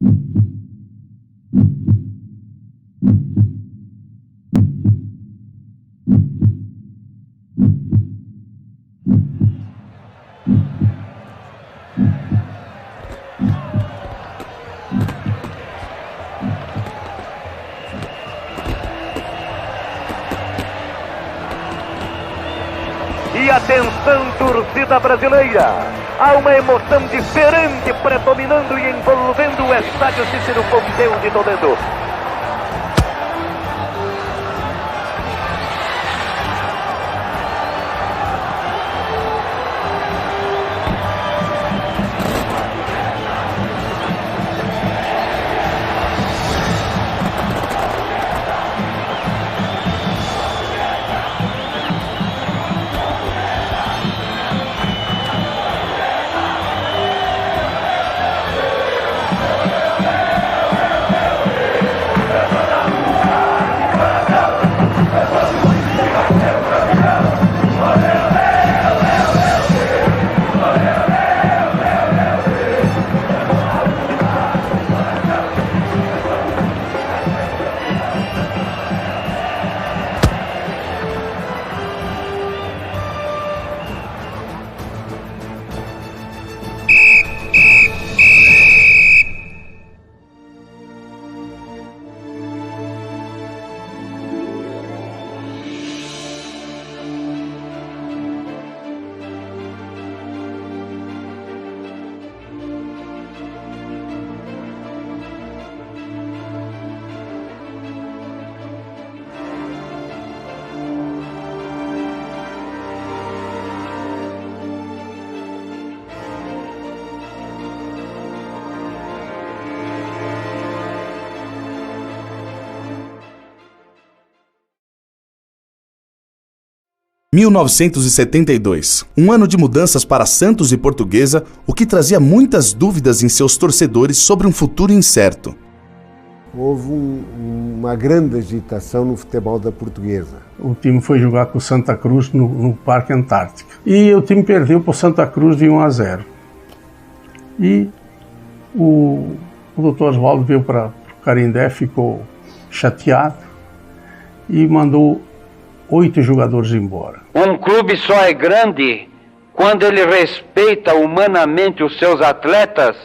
E atenção, torcida brasileira! Há uma emoção diferente predominando e envolvendo o estádio Cícero Pompeu de Toledo. Em 1972, um ano de mudanças para Santos e Portuguesa, o que trazia muitas dúvidas em seus torcedores sobre um futuro incerto. Houve uma grande agitação no futebol da Portuguesa. O time foi jogar com o Santa Cruz no Parque Antártica. E o time perdeu para o Santa Cruz de 1-0. E o Dr. Oswaldo veio para o Canindé, ficou chateado e mandou 8 jogadores embora. Um clube só é grande quando ele respeita humanamente os seus atletas,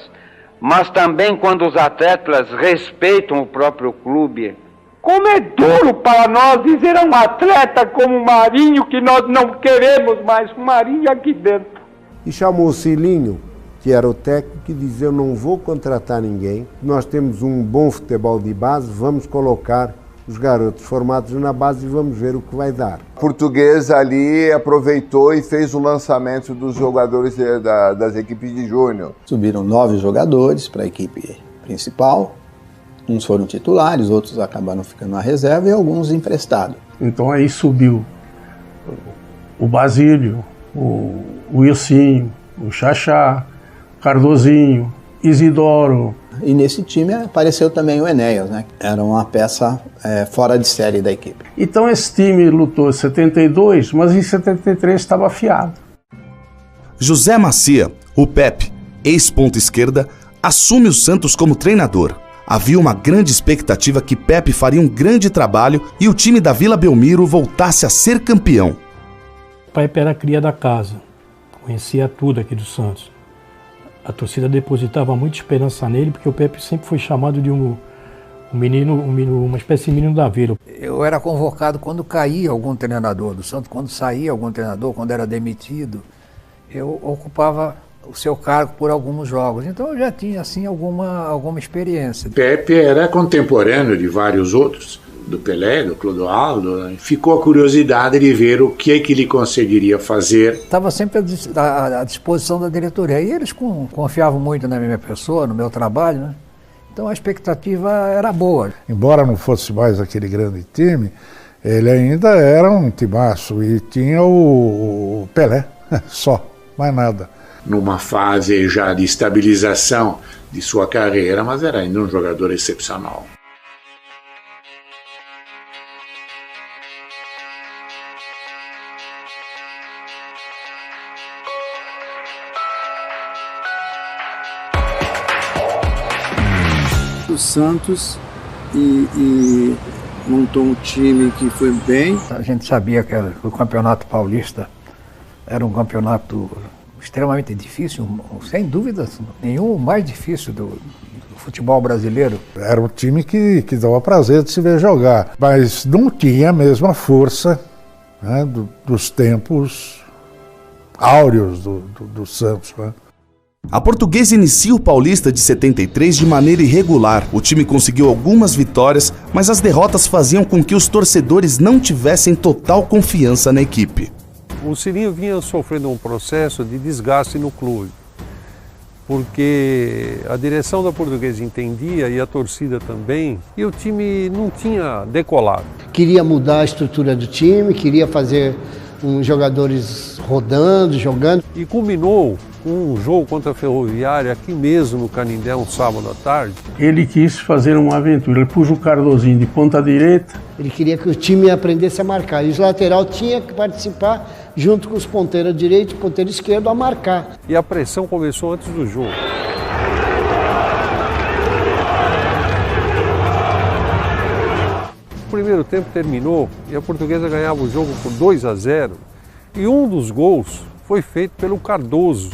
mas também quando os atletas respeitam o próprio clube. Como é duro para nós dizer a um atleta como o Marinho que nós não queremos mais o Marinho aqui dentro. E chamou o Cilinho, que era o técnico, e dizia: eu não vou contratar ninguém, nós temos um bom futebol de base, vamos colocar os garotos formados na base e vamos ver o que vai dar. O Português ali aproveitou e fez o lançamento dos jogadores das equipes de júnior. Subiram 9 jogadores para a equipe principal, uns foram titulares, outros acabaram ficando na reserva e alguns emprestados. Então aí subiu o Basílio, o Wilsinho, o Xaxá, o Cardozinho, Isidoro. E nesse time apareceu também o Enéas, né? Era uma peça fora de série da equipe. Então esse time lutou em 72, mas em 73 estava afiado. José Macia, o Pepe, ex-ponta esquerda, assume o Santos como treinador. Havia uma grande expectativa que Pepe faria um grande trabalho e o time da Vila Belmiro voltasse a ser campeão. O Pepe era a cria da casa, conhecia tudo aqui do Santos. A torcida depositava muita esperança nele, porque o Pepe sempre foi chamado de uma espécie de menino da vila. Eu era convocado quando caía algum treinador do Santos, quando saía algum treinador, quando era demitido. Eu ocupava o seu cargo por alguns jogos, então eu já tinha assim alguma experiência. Pepe era contemporâneo de vários outros, do Pelé, do Clodoaldo. Ficou a curiosidade de ver o que ele conseguiria fazer. Estava sempre à disposição da diretoria e eles confiavam muito na minha pessoa, no meu trabalho, né? Então a expectativa era boa. Embora não fosse mais aquele grande time, ele ainda era um timaço e tinha o Pelé, só, mais nada. Numa fase já de estabilização de sua carreira, mas era ainda um jogador excepcional. o Santos e montou um time que foi bem. A gente sabia que o Campeonato Paulista era um campeonato extremamente difícil, sem dúvidas nenhum, o mais difícil do futebol brasileiro. Era um time que dava prazer de se ver jogar, mas não tinha a mesma força, né, dos tempos áureos do Santos, né? A Portuguesa inicia o Paulista de 73 de maneira irregular. O time conseguiu algumas vitórias, mas as derrotas faziam com que os torcedores não tivessem total confiança na equipe. O Cilinho vinha sofrendo um processo de desgaste no clube, porque a direção da Portuguesa entendia, e a torcida também, e o time não tinha decolado. Queria mudar a estrutura do time, queria fazer uns jogadores rodando, jogando. E culminou com um jogo contra a Ferroviária aqui mesmo no Canindé, um sábado à tarde. Ele quis fazer uma aventura, ele pôs o Cardozinho de ponta direita. Ele queria que o time aprendesse a marcar, e os laterais tinham que participar junto com os ponteiros direito e ponteiro esquerdo a marcar. E a pressão começou antes do jogo. O primeiro tempo terminou e a Portuguesa ganhava o jogo por 2-0. E um dos gols foi feito pelo Cardoso,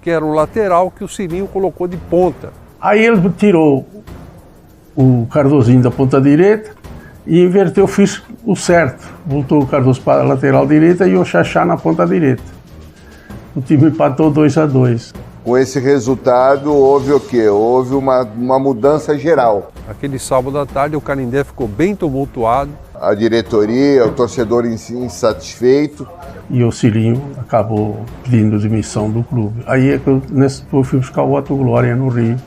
que era o lateral que o Cilinho colocou de ponta. Aí ele tirou o Cardozinho da ponta direita e inverteu, fez o certo. Voltou o Cardoso para a lateral direita e o Xaxá na ponta direita. O time empatou 2-2. Com esse resultado, houve o quê? Houve uma mudança geral. Aquele sábado à tarde, o Canindé ficou bem tumultuado. A diretoria, o torcedor insatisfeito. E o Cilinho acabou pedindo demissão do clube. Aí é que eu fui buscar o Otto Glória no Rio.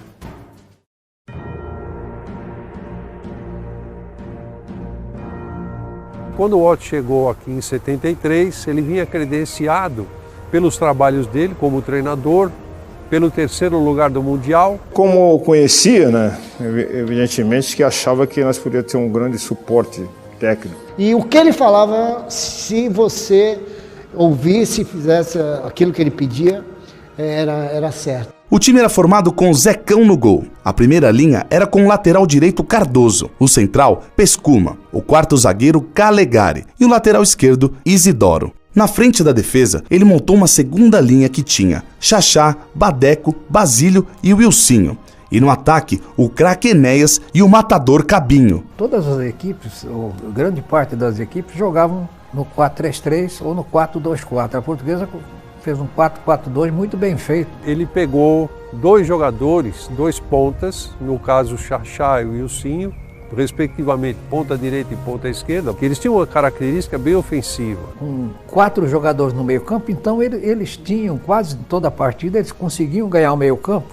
Quando o Otto chegou aqui em 73, ele vinha credenciado pelos trabalhos dele como treinador, pelo 3º lugar do Mundial. Como eu conhecia, né, evidentemente que achava que nós poderíamos ter um grande suporte técnico. E o que ele falava, se você ouvisse e fizesse aquilo que ele pedia, era certo. O time era formado com Zecão no gol. A primeira linha era com o lateral direito Cardoso, o central Pescuma, o quarto zagueiro Calegari e o lateral esquerdo Isidoro. Na frente da defesa, ele montou uma segunda linha que tinha Xaxá, Badeco, Basílio e Wilsinho. E no ataque, o craque Enéas e o matador Cabinho. Todas as equipes, ou grande parte das equipes, jogavam no 4-3-3 ou no 4-2-4. A Portuguesa fez um 4-4-2 muito bem feito. Ele pegou 2 jogadores, 2 pontas, no caso o Xaxá e o Wilsinho, respectivamente ponta direita e ponta esquerda, que eles tinham uma característica bem ofensiva. Com 4 jogadores no meio campo, então eles tinham quase toda a partida, eles conseguiam ganhar o meio campo.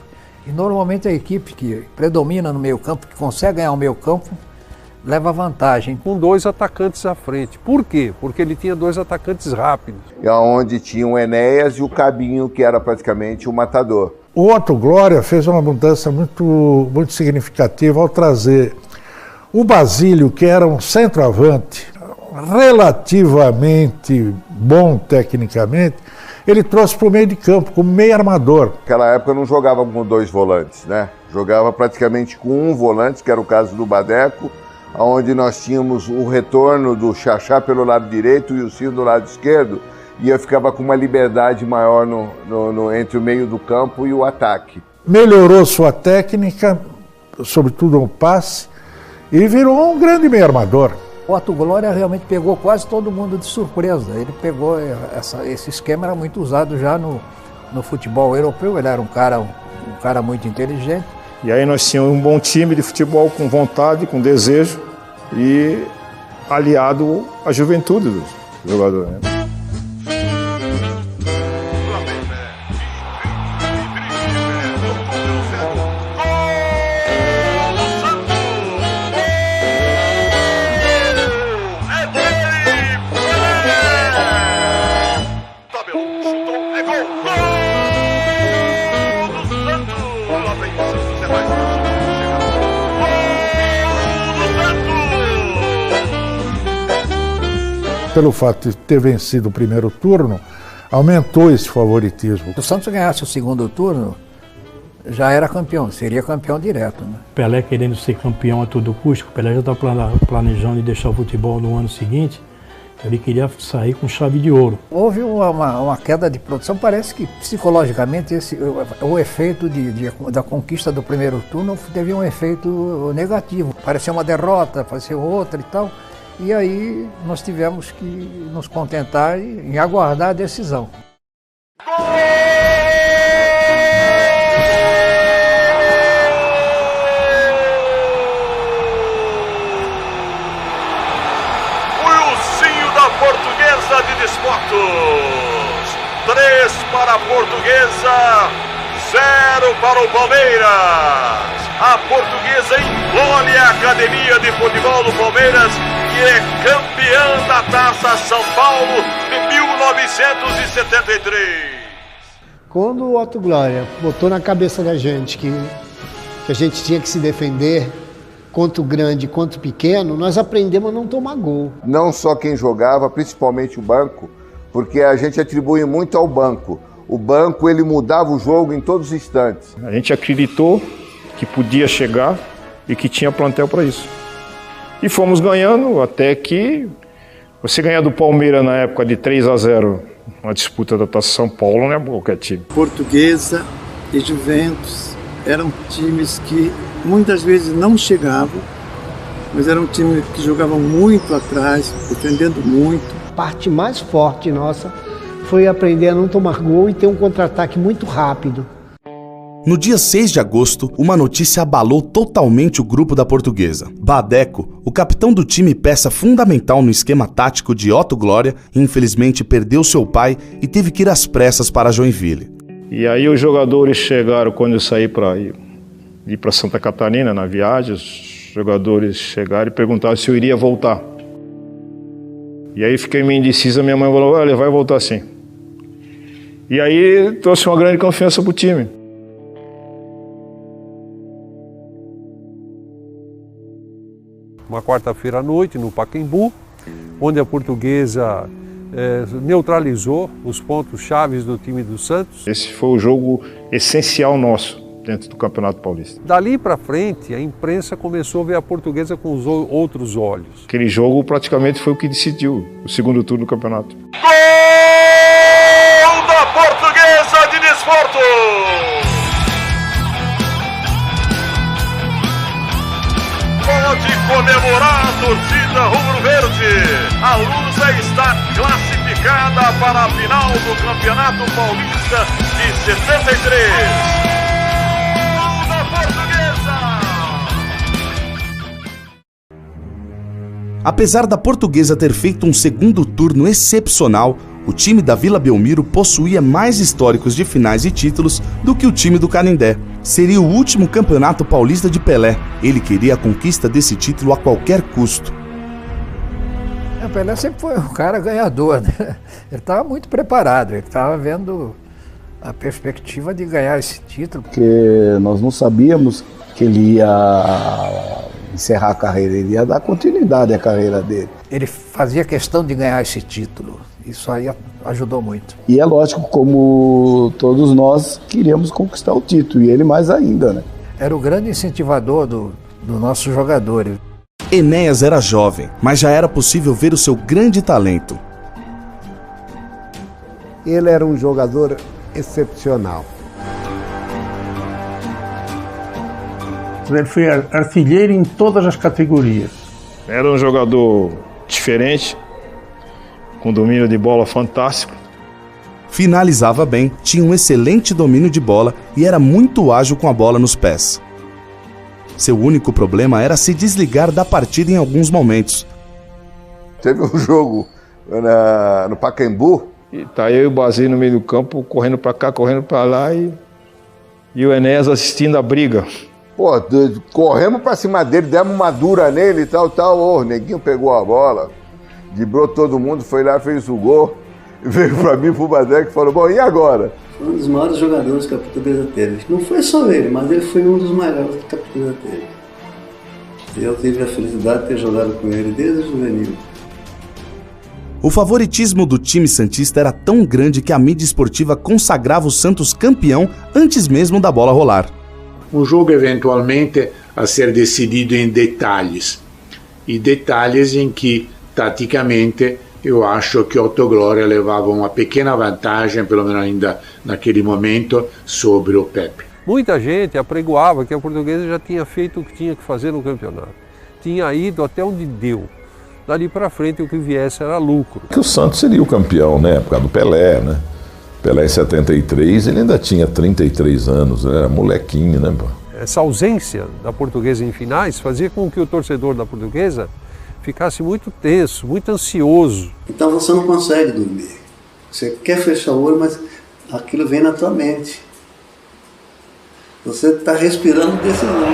E normalmente a equipe que predomina no meio campo, que consegue ganhar o meio campo, leva vantagem. Com 2 atacantes à frente. Por quê? Porque ele tinha 2 atacantes rápidos. E onde tinha o Enéas e o Cabinho, que era praticamente o matador. O Otto Glória fez uma mudança muito significativa ao trazer o Basílio, que era um centroavante relativamente bom tecnicamente, ele trouxe para o meio de campo como meio armador. Naquela época não jogava com 2 volantes, né? Jogava praticamente com 1 volante, que era o caso do Badeco, onde nós tínhamos o retorno do Xaxá pelo lado direito e o Ciro do lado esquerdo, e eu ficava com uma liberdade maior entre o meio do campo e o ataque. Melhorou sua técnica, sobretudo no passe, e virou um grande meio armador. O Otto Glória realmente pegou quase todo mundo de surpresa. Ele pegou, esse esquema era muito usado já no futebol europeu, ele era um cara muito inteligente. E aí nós tínhamos um bom time de futebol com vontade, com desejo e aliado à juventude dos jogadores, né? Pelo fato de ter vencido o primeiro turno, aumentou esse favoritismo. Se o Santos ganhasse o segundo turno, já era campeão, seria campeão direto, né? Pelé querendo ser campeão a todo custo, o Pelé já estava planejando em deixar o futebol no ano seguinte, ele queria sair com chave de ouro. Houve uma queda de produção, parece que psicologicamente o efeito da conquista do primeiro turno teve um efeito negativo. Parecia uma derrota, parecia outra e tal, e aí nós tivemos que nos contentar em aguardar a decisão. Portuguesa de Desportos, 3 para a Portuguesa, 0 para o Palmeiras. A Portuguesa engole a Academia de Futebol do Palmeiras, que é campeã da Taça São Paulo de 1973. Quando o Otto Glória botou na cabeça da gente que a gente tinha que se defender, quanto grande, quanto pequeno, nós aprendemos a não tomar gol. Não só quem jogava, principalmente o banco, porque a gente atribui muito ao banco. O banco, ele mudava o jogo em todos os instantes. A gente acreditou que podia chegar e que tinha plantel para isso. E fomos ganhando até que você ganhar do Palmeiras na época de 3-0, uma disputa da Taça São Paulo, não é qualquer time. Portuguesa e Juventus eram times que muitas vezes não chegavam, mas era um time que jogava muito atrás, defendendo muito. A parte mais forte nossa foi aprender a não tomar gol e ter um contra-ataque muito rápido. No dia 6 de agosto, uma notícia abalou totalmente o grupo da Portuguesa. Badeco, o capitão do time e peça fundamental no esquema tático de Otto Glória, infelizmente perdeu seu pai e teve que ir às pressas para Joinville. E aí os jogadores chegaram, quando eu saí para ir para Santa Catarina na viagem, os jogadores chegaram e perguntaram se eu iria voltar. E aí fiquei meio indeciso, minha mãe falou, olha, vai voltar sim. E aí trouxe uma grande confiança para o time. Uma quarta-feira à noite no Pacaembu, onde a Portuguesa neutralizou os pontos chaves do time do Santos. Esse foi o jogo essencial nosso dentro do Campeonato Paulista. Dali para frente, a imprensa começou a ver a Portuguesa com os outros olhos. Aquele jogo praticamente foi o que decidiu o segundo turno do campeonato. Gol da Portuguesa de Desportos! Pode comemorar a torcida rubro-verde. A Lusa está classificada para a final do Campeonato Paulista de 73. Gol da Portuguesa! Apesar da Portuguesa ter feito um segundo turno excepcional, o time da Vila Belmiro possuía mais históricos de finais e títulos do que o time do Canindé. Seria o último campeonato paulista de Pelé. Ele queria a conquista desse título a qualquer custo. O Pelé sempre foi um cara ganhador, né? Ele estava muito preparado, ele estava vendo a perspectiva de ganhar esse título. Porque nós não sabíamos que ele ia encerrar a carreira, ele ia dar continuidade à carreira dele. Ele fazia questão de ganhar esse título. Isso aí ajudou muito. E é lógico, como todos nós queríamos conquistar o título, e ele mais ainda, né? Era o grande incentivador do nosso jogador. Enéas era jovem, mas já era possível ver o seu grande talento. Ele era um jogador excepcional. Ele foi artilheiro em todas as categorias. Era um jogador diferente, com domínio de bola fantástico. Finalizava bem, tinha um excelente domínio de bola e era muito ágil com a bola nos pés. Seu único problema era se desligar da partida em alguns momentos. Teve um jogo no Pacaembu. E tá eu e o Basílio no meio do campo, correndo para cá, correndo para lá, e o Enéas assistindo a briga. Pô, corremos para cima dele, demos uma dura nele e tal. O neguinho pegou a bola, driblou todo mundo, foi lá, fez o gol, veio para mim, pro Badeco e falou, bom, e agora? Foi um dos maiores jogadores que a Portuguesa teve. Não foi só ele, mas ele foi um dos maiores que a Portuguesa teve. Eu tive a felicidade de ter jogado com ele desde o juvenil. O favoritismo do time santista era tão grande que a mídia esportiva consagrava o Santos campeão antes mesmo da bola rolar. Um jogo eventualmente a ser decidido em detalhes, e detalhes em que, taticamente, eu acho que Otto Glória levava uma pequena vantagem, pelo menos ainda naquele momento, sobre o Pepe. Muita gente apregoava que a Portuguesa já tinha feito o que tinha que fazer no campeonato. Tinha ido até onde deu. Dali para frente o que viesse era lucro. Que o Santos seria o campeão, né? Por causa do Pelé, né? Pelé em 73, ele ainda tinha 33 anos, né? Era molequinho, né? Essa ausência da Portuguesa em finais fazia com que o torcedor da Portuguesa ficasse muito tenso, muito ansioso. Então você não consegue dormir. Você quer fechar o olho, mas aquilo vem na tua mente. Você está respirando decisão.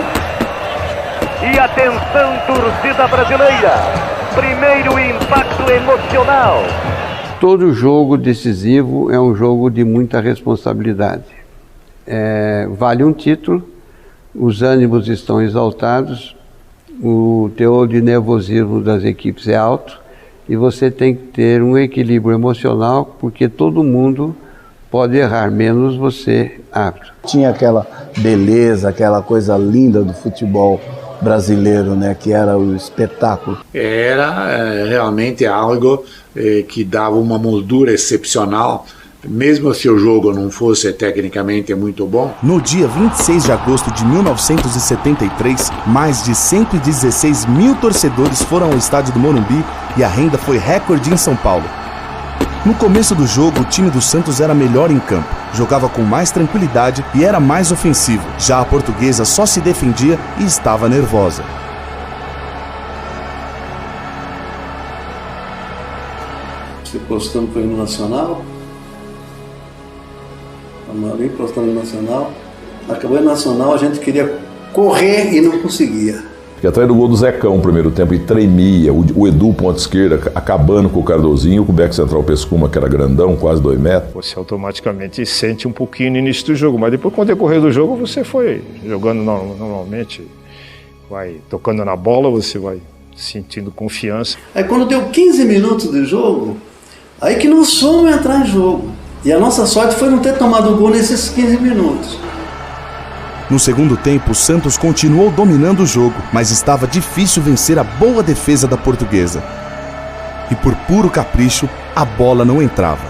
E atenção, torcida brasileira! Primeiro impacto emocional. Todo jogo decisivo é um jogo de muita responsabilidade. Vale um título, os ânimos estão exaltados, o teor de nervosismo das equipes é alto e você tem que ter um equilíbrio emocional, porque todo mundo pode errar, menos você, árbitro. Tinha aquela beleza, aquela coisa linda do futebol brasileiro, né, que era o espetáculo. Era realmente algo que dava uma moldura excepcional, mesmo se o jogo não fosse tecnicamente muito bom. No dia 26 de agosto de 1973, mais de 116 mil torcedores foram ao estádio do Morumbi e a renda foi recorde em São Paulo. No começo do jogo, o time do Santos era melhor em campo, jogava com mais tranquilidade e era mais ofensivo. Já a Portuguesa só se defendia e estava nervosa. Você postando para o hino nacional, ali postando no nacional, acabou o nacional, a gente queria correr e não conseguia. Fiquei atrás do gol do Zecão no primeiro tempo e tremia. O Edu, ponta esquerda, acabando com o Cardozinho, com o back central Pescuma, que era grandão, quase 2 metros. Você automaticamente sente um pouquinho no início do jogo, mas depois, com o decorrer do jogo, você foi jogando normalmente, vai tocando na bola, você vai sentindo confiança. Aí quando deu 15 minutos de jogo, aí que nós fomos entrar em jogo. E a nossa sorte foi não ter tomado o gol nesses 15 minutos. No segundo tempo, o Santos continuou dominando o jogo, mas estava difícil vencer a boa defesa da Portuguesa. E por puro capricho, a bola não entrava.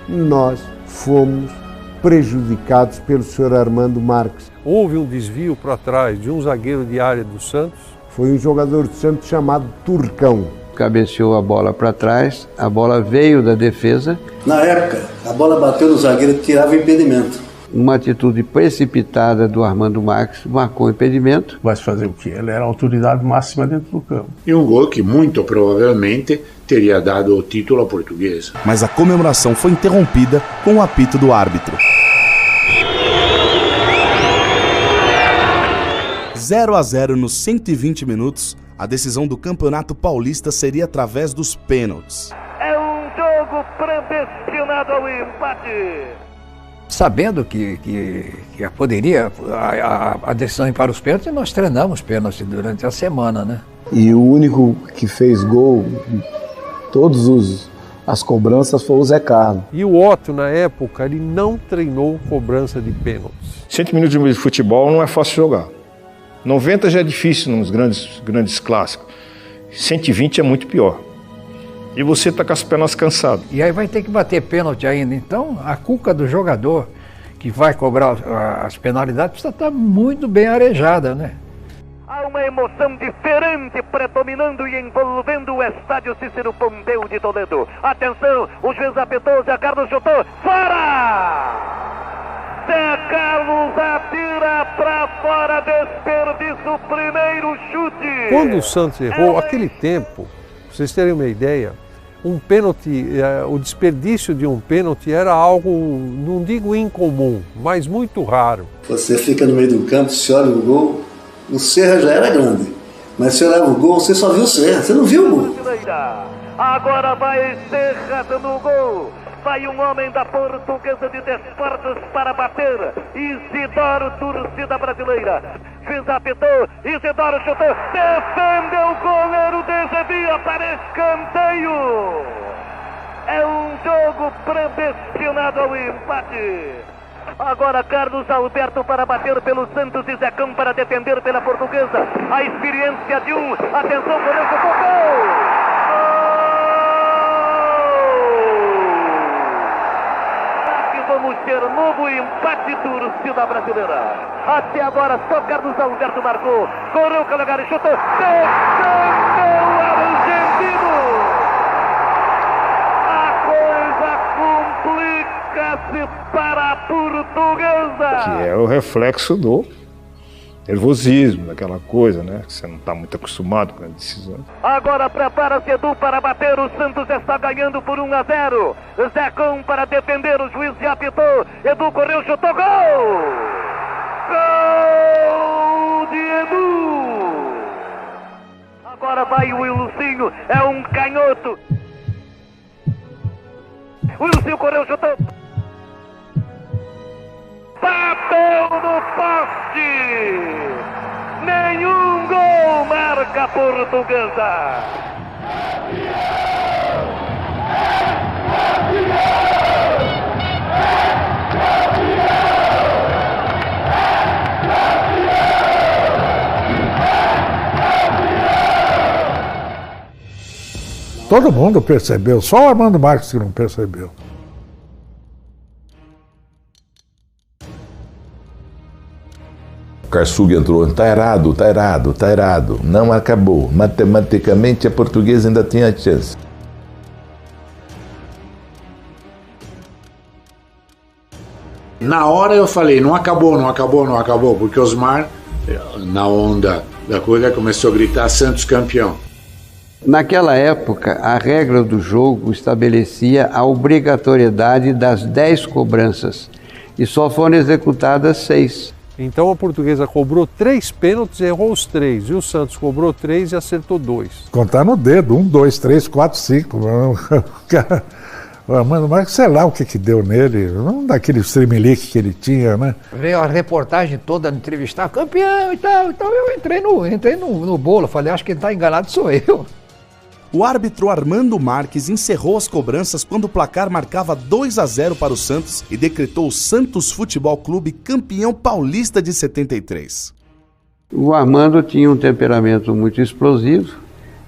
Nós fomos prejudicados pelo senhor Armando Marques. Houve um desvio para trás de um zagueiro de área do Santos. Foi um jogador do Santos chamado Turcão. Cabeceou a bola para trás, a bola veio da defesa. Na época, a bola bateu no zagueiro e tirava o impedimento. Uma atitude precipitada do Armando Marques marcou o impedimento. Vai fazer o quê? Ele era a autoridade máxima dentro do campo. E um gol que muito provavelmente teria dado o título à Portuguesa. Mas a comemoração foi interrompida com o apito do árbitro. 0-0 nos 120 minutos, a decisão do Campeonato Paulista seria através dos pênaltis. É um jogo predestinado ao empate. Sabendo que poderia a decisão ir para os pênaltis, nós treinamos pênaltis durante a semana, né? E o único que fez gol, as cobranças, foi o Zé Carlos. E o Otto, na época, ele não treinou cobrança de pênaltis. 100 minutos de futebol não é fácil jogar. 90 já é difícil nos grandes clássicos. 120 é muito pior. E você está com as pernas cansadas. E aí vai ter que bater pênalti ainda. Então, a cuca do jogador que vai cobrar as penalidades precisa estar muito bem arejada, né? Há uma emoção diferente predominando e envolvendo o estádio Cícero Pompeu de Toledo. Atenção, o juiz apitou, Zé Carlos chutou, fora! Zé Carlos atira para fora, desperdiça o primeiro chute. Quando o Santos errou, aquele tempo, pra vocês terem uma ideia, um pênalti, o desperdício de um pênalti era algo, não digo incomum, mas muito raro. Você fica no meio do campo, você olha o gol, o Serra já era grande, mas você olhava o gol, você só viu o Serra, você não viu o gol. Agora vai Serra no gol. Vai um homem da Portuguesa de Desportos para bater. Isidoro, torcida brasileira. juiz apitou, Isidoro chutou, defendeu o goleiro, desvia para escanteio. É um jogo predestinado ao empate. Agora Carlos Alberto para bater pelo Santos e Zecão para defender pela Portuguesa. A experiência de um. Atenção, goleiro chutou, gol! Vamos ter novo empate, torcida brasileira. Até agora só Carlos Alberto marcou. Correu com o lugar e chutou. Defendeu o argentino. A coisa complica-se para a Portuguesa. Que é o reflexo do nervosismo, daquela coisa, né? Que você não está muito acostumado com a decisão. Agora prepara-se Edu para bater. O Santos está ganhando por 1-0. Zecão para defender. O juiz já apitou. Edu correu, chutou. Gol! Gol de Edu! Agora vai o Wilsinho. É um canhoto. O Wilsinho correu, chutou. Bateu no poste! Nenhum gol marca a Portuguesa! Todo mundo percebeu, só o Armando Marques que não percebeu. Karsug entrou, tá errado. Não acabou. Matematicamente a Portuguesa ainda tinha chance. Na hora eu falei, não acabou, porque Osmar, na onda da coisa, começou a gritar Santos campeão. Naquela época, a regra do jogo estabelecia a obrigatoriedade das 10 cobranças e só foram executadas 6. Então a Portuguesa cobrou 3 pênaltis e errou os 3. E o Santos cobrou 3 e acertou 2. Contar no dedo, 1, 2, 3, 4, 5. O Armando Marques, sei lá o que deu nele, não daquele streamlick que ele tinha, né? Veio a reportagem toda no entrevistar, campeão e tal, então eu entrei no bolo, falei, acho que quem está enganado sou eu. O árbitro Armando Marques encerrou as cobranças quando o placar marcava 2-0 para o Santos e decretou o Santos Futebol Clube campeão paulista de 73. O Armando tinha um temperamento muito explosivo,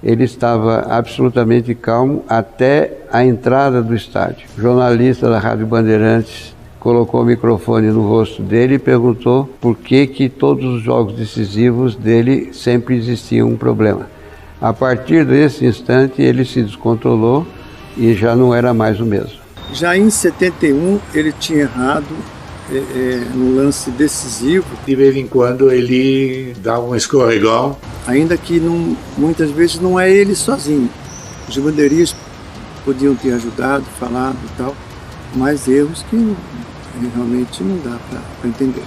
ele estava absolutamente calmo até a entrada do estádio. O jornalista da Rádio Bandeirantes colocou o microfone no rosto dele e perguntou por que todos os jogos decisivos dele sempre existia um problema. A partir desse instante ele se descontrolou e já não era mais o mesmo. Já em 71 ele tinha errado no lance decisivo. De vez em quando ele dá um escorregão. Ainda que muitas vezes não é ele sozinho. Os bandeiristas podiam ter ajudado, falado e tal, mas erros que realmente não dá para entender.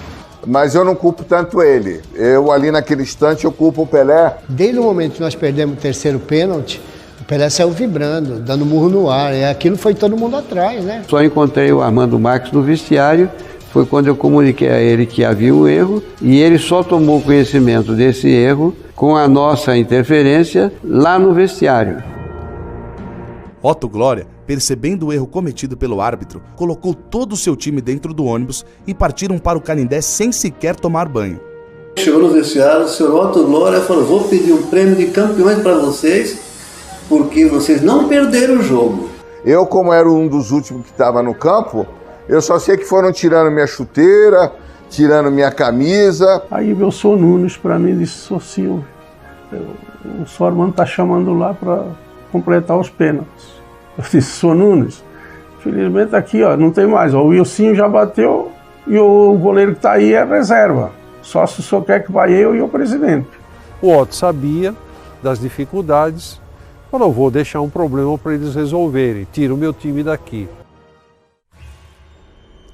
Mas eu não culpo tanto ele. Eu ali naquele instante eu culpo o Pelé. Desde o momento que nós perdemos o terceiro pênalti, o Pelé saiu vibrando, dando murro no ar. E aquilo foi todo mundo atrás, né? Só encontrei o Armando Marques no vestiário. Foi quando eu comuniquei a ele que havia um erro. E ele só tomou conhecimento desse erro com a nossa interferência lá no vestiário. Otto Glória, percebendo o erro cometido pelo árbitro, colocou todo o seu time dentro do ônibus e partiram para o Canindé sem sequer tomar banho. Chegou no vestiário, o senhor Otto Glória falou, vou pedir um prêmio de campeões para vocês, porque vocês não perderam o jogo. Eu, como era um dos últimos que estava no campo, eu só sei que foram tirando minha chuteira, tirando minha camisa. Aí veio o Sr. Nunes para mim e disse, Sr. Silvio, o Sr. Armando está chamando lá para completar os pênaltis. Eu disse, Sr. Nunes, felizmente aqui ó, não tem mais, ó, o Wilsinho já bateu e o goleiro que está aí é reserva. Só se o senhor quer que vá eu e o presidente. O Otto sabia das dificuldades, falou, vou deixar um problema para eles resolverem, tira o meu time daqui.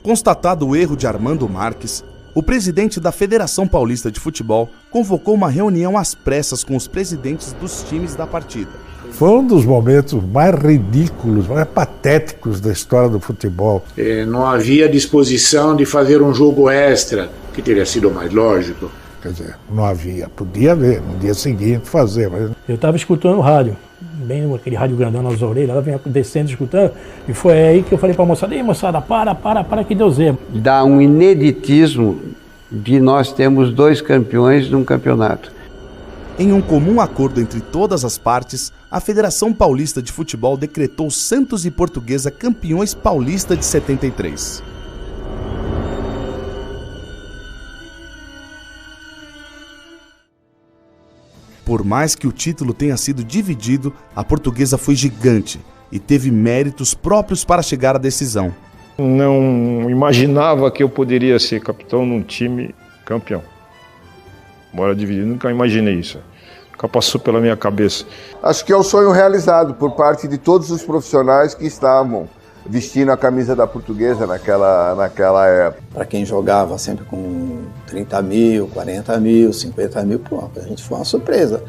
Constatado o erro de Armando Marques, o presidente da Federação Paulista de Futebol convocou uma reunião às pressas com os presidentes dos times da partida. Foi um dos momentos mais ridículos, mais patéticos da história do futebol. Não havia disposição de fazer um jogo extra, que teria sido mais lógico. Quer dizer, não havia, podia ver, no dia seguinte fazer, mas... Eu estava escutando o rádio, bem aquele rádio grandão nas orelhas, ela vinha descendo, escutando, e foi aí que eu falei para a moçada: ei, moçada, para que Deus é. Dá um ineditismo de nós termos 2 campeões num campeonato. Em um comum acordo entre todas as partes, a Federação Paulista de Futebol decretou Santos e Portuguesa campeões paulista de 73. Por mais que o título tenha sido dividido, a Portuguesa foi gigante e teve méritos próprios para chegar à decisão. Não imaginava que eu poderia ser capitão num time campeão. Embora dividido, nunca imaginei isso. Nunca passou pela minha cabeça. Acho que é um sonho realizado por parte de todos os profissionais que estavam vestindo a camisa da Portuguesa naquela época. Para quem jogava sempre com 30 mil, 40 mil, 50 mil, pô, a gente foi uma surpresa.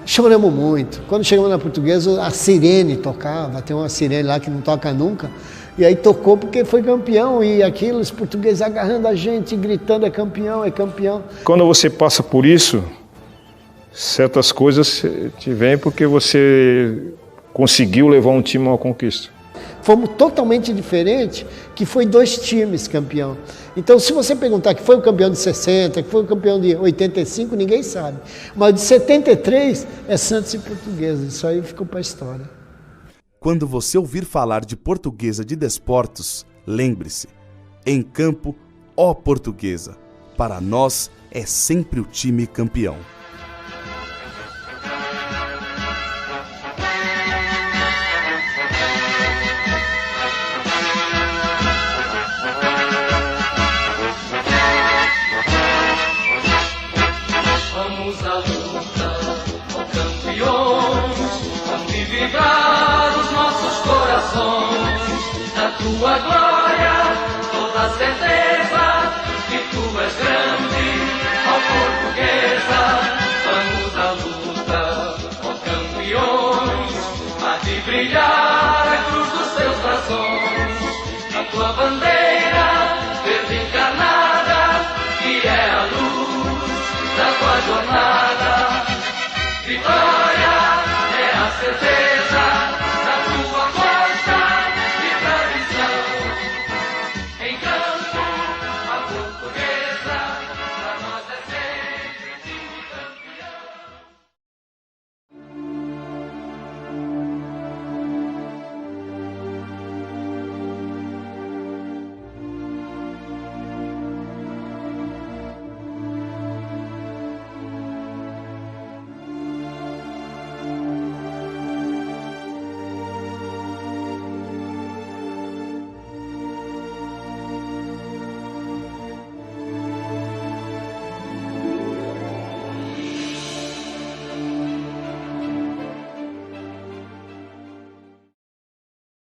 Choramos muito. Quando chegamos na Portuguesa, a sirene tocava, tem uma sirene lá que não toca nunca, e aí tocou porque foi campeão, e aquilo, os portugueses agarrando a gente, gritando: é campeão, é campeão. Quando você passa por isso, certas coisas te vêm porque você conseguiu levar um time a uma conquista. Fomos totalmente diferentes, que foi 2 times campeão. Então, se você perguntar que foi o campeão de 60, que foi o campeão de 85, ninguém sabe. Mas de 73 é Santos e Portuguesa. Isso aí ficou para a história. Quando você ouvir falar de Portuguesa de Desportos, lembre-se: em campo, ó Portuguesa, para nós é sempre o time campeão. Vamos à luta, ó campeões, vamos vibrar os nossos corações, da tua glória.